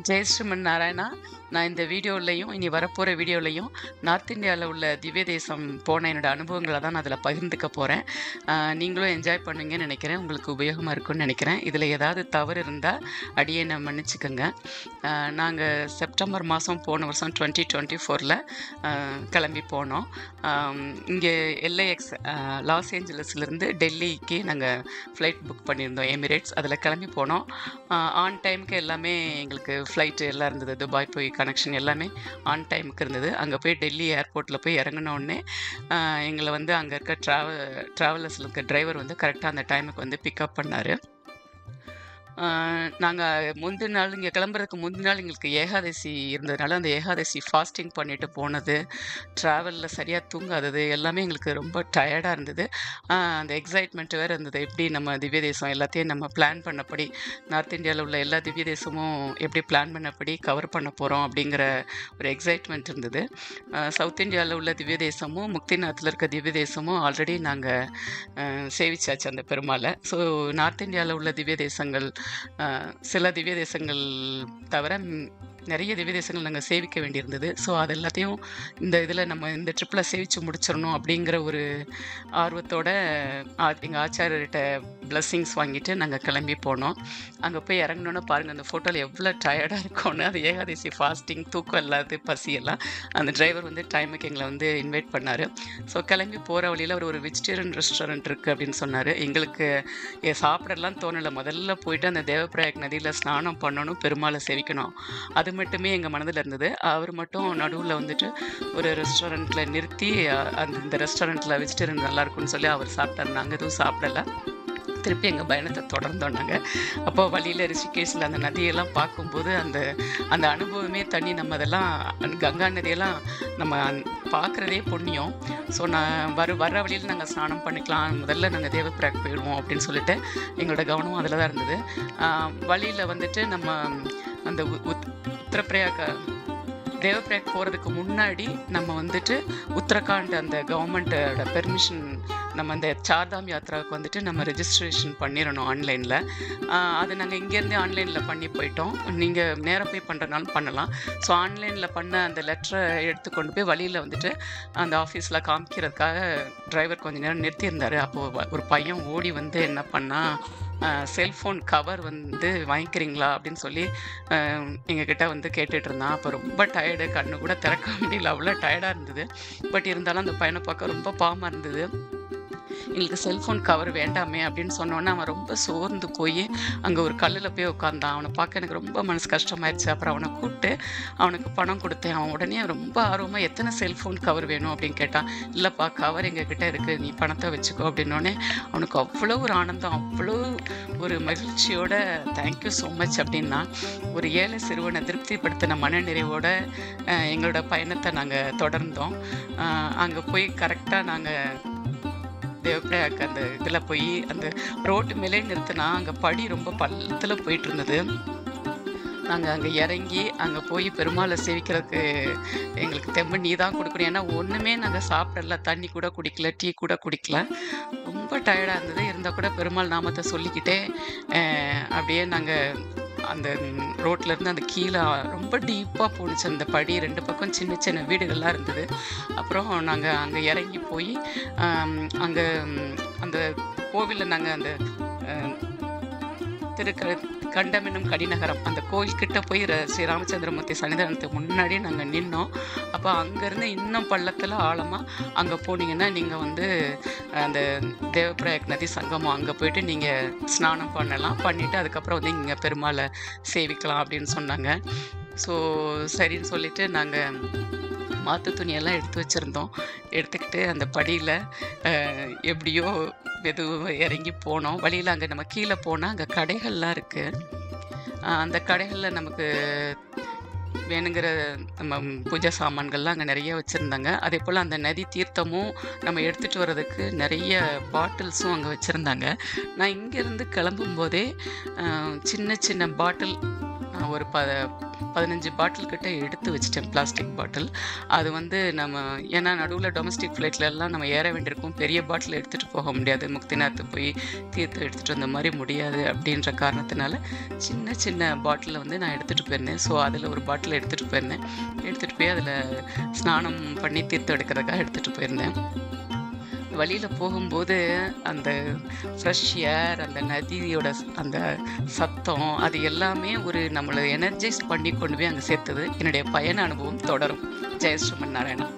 ஜெய் ஸ்ரீமன் நாராயணா. நான் இந்த வீடியோலையும் இனி வரப்போகிற வீடியோலையும் நார்த் இந்தியாவில் உள்ள திவ்ய தேசம் போன என்னோடய அனுபவங்களை தான் நான் அதில் பகிர்ந்துக்க போகிறேன். நீங்களும் என்ஜாய் பண்ணுவீங்கன்னு நினைக்கிறேன். உங்களுக்கு உபயோகமாக இருக்கும்னு நினைக்கிறேன். இதில் ஏதாவது தவறு இருந்தால் அடியை மன்னிச்சுக்கோங்க. நாங்கள் செப்டம்பர் மாதம் போன வருஷம் 2024 கிளம்பி போனோம். இங்கே LAX லாஸ் ஏஞ்சலஸ்லேருந்து டெல்லிக்கு நாங்கள் ஃப்ளைட் புக் பண்ணியிருந்தோம், எமிரேட்ஸ். அதில் கிளம்பி போனோம். ஆன் டைமுக்கு எல்லாமே எங்களுக்கு ஃப்ளைட்டு எல்லாம் இருந்தது. துபாய் போய் கனெக்ஷன் எல்லாமே ஆன் டைமுக்கு இருந்தது. அங்கே போய் டெல்லி ஏர்போர்ட்டில் போய் இறங்கினோடனே எங்களை வந்து அங்கே இருக்க ட்ராவலர்ஸில் இருக்க டிரைவர் வந்து கரெக்டாக அந்த டைமுக்கு வந்து பிக்கப் பண்ணார். நாங்கள் முந்தின நாள் இங்கே கிளம்புறதுக்கு முந்தின நாள் எங்களுக்கு ஏகாதசி இருந்ததுனால அந்த ஏகாதசி ஃபாஸ்டிங் பண்ணிவிட்டு போனது, ட்ராவலில் சரியாக தூங்காதது எல்லாமே எங்களுக்கு ரொம்ப டயர்டாக இருந்தது. அந்த எக்ஸைட்மெண்ட் வேறு இருந்தது. எப்படி நம்ம திவ்ய தேசம் எல்லாத்தையும் நம்ம பிளான் பண்ணபடி, நார்த் இந்தியாவில் உள்ள எல்லா திவ்ய தேசமும் எப்படி பிளான் பண்ணபடி கவர் பண்ண போகிறோம் அப்படிங்கிற ஒரு எக்ஸைட்மெண்ட் இருந்தது. சவுத் இந்தியாவில் உள்ள திவ்ய தேசமும் முக்திநாத்தில் இருக்க திவ்ய தேசமும் ஆல்ரெடி நாங்கள் சேவிச்சாச்சு அந்த பெருமாளை. ஸோ நார்த் இந்தியாவில் உள்ள திவ்ய தேசங்கள் சில திவ்ய தேசங்கள் தவிர நிறைய திவ்ய தேசங்கள் நாங்கள் சேவிக்க வேண்டியிருந்தது. ஸோ அது எல்லாத்தையும் இந்த ட்ரிப்பில் சேவித்து முடிச்சிடணும் அப்படிங்கிற ஒரு ஆர்வத்தோடு எங்கள் ஆச்சாரியர்கிட்ட பிளஸ்ஸிங்ஸ் வாங்கிட்டு நாங்கள் கிளம்பி போனோம். அங்கே போய் இறங்கினோன்னு பாருங்கள், அந்த ஃபோட்டோவில் எவ்வளோ டயர்டாக இருக்கும்னு. அது ஏகாதசி ஃபாஸ்டிங், தூக்கம் இல்லாத பசியெல்லாம். அந்த டிரைவர் வந்து டைமுக்கு எங்களை வந்து இன்வைட் பண்ணார். ஸோ கிளம்பி போகிற வழியில் ஒரு வெஜிடேரியன் ரெஸ்டாரண்ட் இருக்குது அப்படின்னு சொன்னார். எங்களுக்கு சாப்பிடலாம் தோணலை. முதல்ல போயிட்டு அந்த தேவப்பிரயாக் நதியில் ஸ்நானம் பண்ணணும், பெருமாளை சேவிக்கணும், அது மட்டுமே எங்கள் மனதில் இருந்தது. அவர் மட்டும் நடுவில் வந்துட்டு ஒரு ரெஸ்டாரண்ட்டில் நிறுத்தி இந்த ரெஸ்டாரண்ட்டில் வெஜிடேரியன் நல்லாயிருக்குன்னு சொல்லி அவர் சாப்பிட்டார். நாங்கள் எதுவும் சாப்பிடலை. திருப்பி எங்கள் பயணத்தை தொடர்ந்தோம் நாங்கள். அப்போ வழியில் ரிஷிகேஷில் அந்த நதியெல்லாம் பார்க்கும்போது அந்த அனுபவமே தனி. நம்ம அதெல்லாம் கங்கா நதியெல்லாம் நம்ம பார்க்குறதே புண்ணியம். ஸோ வர வழியில் நாங்கள் ஸ்நானம் பண்ணிக்கலாம், முதல்ல நாங்கள் தேவப்பிரயாக் போயிடுவோம் அப்படின்னு சொல்லிட்டு எங்களோட கவனம் அதில் தான் இருந்தது. வழியில் வந்துட்டு நம்ம அந்த தேவப்பிரயாக் போகிறதுக்கு முன்னாடி நம்ம வந்துட்டு உத்தரகாண்ட் அந்த கவர்மெண்ட்டோட பெர்மிஷன், நம்ம அந்த சார்தாம் யாத்திராவுக்கு வந்துட்டு நம்ம ரெஜிஸ்ட்ரேஷன் பண்ணிடணும் ஆன்லைனில். அது நாங்கள் இங்கேருந்தே ஆன்லைனில் பண்ணி போயிட்டோம். நீங்கள் நேராக போய் பண்ணுறனாலும் பண்ணலாம். ஸோ ஆன்லைனில் பண்ண அந்த லெட்டரை எடுத்துக்கொண்டு போய் வழியில் வந்துட்டு அந்த ஆஃபீஸில் காமிக்கிறதுக்காக டிரைவர் கொஞ்சம் நேரம் நிறுத்தியிருந்தார். அப்போது ஒரு பையன் ஓடி வந்து என்ன பண்ணால், செல்ஃபோன் கவர் வந்து வாங்கிக்கிறீங்களா அப்படின்னு சொல்லி எங்ககிட்ட வந்து கேட்டுட்டு இருந்தான். அப்போ ரொம்ப டயர்டு, கண்ணு கூட திறக்க முடியல, அவ்வளோ டயர்டாக இருந்தது. பட் இருந்தாலும் அந்த பையனை பார்க்க ரொம்ப பாவமாக இருந்தது. எங்களுக்கு செல்ஃபோன் கவர் வேண்டாமே அப்படின்னு சொன்னோன்னே அவன் ரொம்ப சோர்ந்து போய் அங்கே ஒரு கல்லில் போய் உட்காந்தான். அவனை பார்க்க எனக்கு ரொம்ப மனசு கஷ்டமாயிடுச்சு. அப்புறம் அவனை கூப்பிட்டு அவனுக்கு பணம் கொடுத்தேன். அவன் உடனே ரொம்ப ஆர்வமாக எத்தனை செல்ஃபோன் கவர் வேணும் அப்படின்னு கேட்டான். இல்லைப்பா, கவர் எங்ககிட்ட இருக்குது, நீ பணத்தை வச்சுக்கோ அப்படின்னோடனே அவனுக்கு அவ்வளோ ஒரு ஆனந்தம், அவ்வளோ ஒரு மகிழ்ச்சியோட தேங்க்யூ ஸோ மச் அப்படின்னா. ஒரு ஏழை சிறுவனை திருப்திப்படுத்தின மனநிறைவோட எங்களோட பயணத்தை நாங்கள் தொடர்ந்தோம். அங்கே போய் கரெக்டாக நாங்கள் தேவப்பிரயாக் அந்த இதில் போய் அந்த ரோட்டு மேலே நிறுத்தினா அங்கே படி ரொம்ப பள்ளத்தில் போயிட்டு இருந்தது. நாங்கள் அங்கே இறங்கி அங்கே போய் பெருமாளை சேவிக்கிறதுக்கு எங்களுக்கு தெம்பு நீ தான் கொடுக்கணும். ஏன்னா ஒன்றுமே நாங்கள் சாப்பிடல, தண்ணி கூட குடிக்கல, டீ கூட குடிக்கல, ரொம்ப டயர்டாக இருந்தது. இருந்தால் கூட பெருமாள் நாமத்தை சொல்லிக்கிட்டே அப்படியே நாங்கள் அந்த ரோட்லேருந்து அந்த கீழே ரொம்ப டீப்பாக போணுச்சு அந்த படி. 2 பக்கம் சின்ன சின்ன வீடுகள்லாம் இருந்தது. அப்புறம் நாங்கள் அங்கே இறங்கி போய் அங்கே அந்த கோவிலில் நாங்கள் அந்த கண்டமெனும் கடிநகரம் அந்த கோயில்கிட்ட போய் ஸ்ரீ ராமச்சந்திரமூர்த்தி சன்னிதானத்துக்கு முன்னாடி நாங்கள் நின்னோம். அப்போ அங்கேருந்து இன்னும் பள்ளத்தில் ஆழமாக அங்கே போனீங்கன்னா நீங்கள் வந்து அந்த தேவப்பிரயாக் நதி சங்கமம் அங்கே போயிட்டு நீங்கள் ஸ்நானம் பண்ணலாம், பண்ணிவிட்டு அதுக்கப்புறம் வந்து இங்கே பெருமாளை சேவிக்கலாம் அப்படின்னு சொன்னாங்க. ஸோ சரின்னு சொல்லிவிட்டு நாங்கள் மாற்று துணியெல்லாம் எடுத்து வச்சுருந்தோம். எடுத்துக்கிட்டு அந்த படியில் எப்படியோ மெதுவாக இறங்கி போனோம். வழியில் அங்கே நம்ம கீழே போனால் அங்கே கடைகள்லாம் இருக்குது. அந்த கடைகளில் நமக்கு வேணுங்கிற நம்ம பூஜை சாமான்கள்லாம் அங்கே நிறைய வச்சுருந்தாங்க. அதே போல் அந்த நதி தீர்த்தமும் நம்ம எடுத்துகிட்டு வர்றதுக்கு நிறைய பாட்டில்ஸும் அங்கே வச்சுருந்தாங்க. நான் இங்கேருந்து கிளம்பும்போதே சின்ன சின்ன பாட்டில் ஒரு 15 பாட்டில் கிட்ட எடுத்து வச்சுட்டேன், பிளாஸ்டிக் பாட்டில். அது வந்து நம்ம ஏன்னா நடுவுல டொமஸ்டிக் ஃப்ளைட்லலாம் நம்ம ஏற வேண்டியிருக்கும். பெரிய பாட்டில் எடுத்துகிட்டு போக முடியாது. முக்திநாத் போய் தீர்த்தம் எடுத்துகிட்டு வந்த மாதிரி முடியாது அப்படின்ற காரணத்தினால சின்ன சின்ன பாட்டிலில் வந்து நான் எடுத்துகிட்டு போயிருந்தேன். ஸோ அதில் ஒரு பாட்டில் எடுத்துகிட்டு போயிருந்தேன். எடுத்துகிட்டு போய் அதில் ஸ்நானம் பண்ணி தீர்த்தம் எடுக்கிறதுக்காக எடுத்துகிட்டு போயிருந்தேன். வழியில் போகும்போது அந்த ஃப்ரெஷ் ஏர், அந்த நதியோட அந்த சத்தம், அது எல்லாமே ஒரு நம்மளை எனர்ஜைஸ் பண்ணி கொண்டு போய் அங்கே சேர்த்தது. என்னுடைய பயண அனுபவம் தொடரும். ஜெயஸ்ரீமன் நாராயணன்.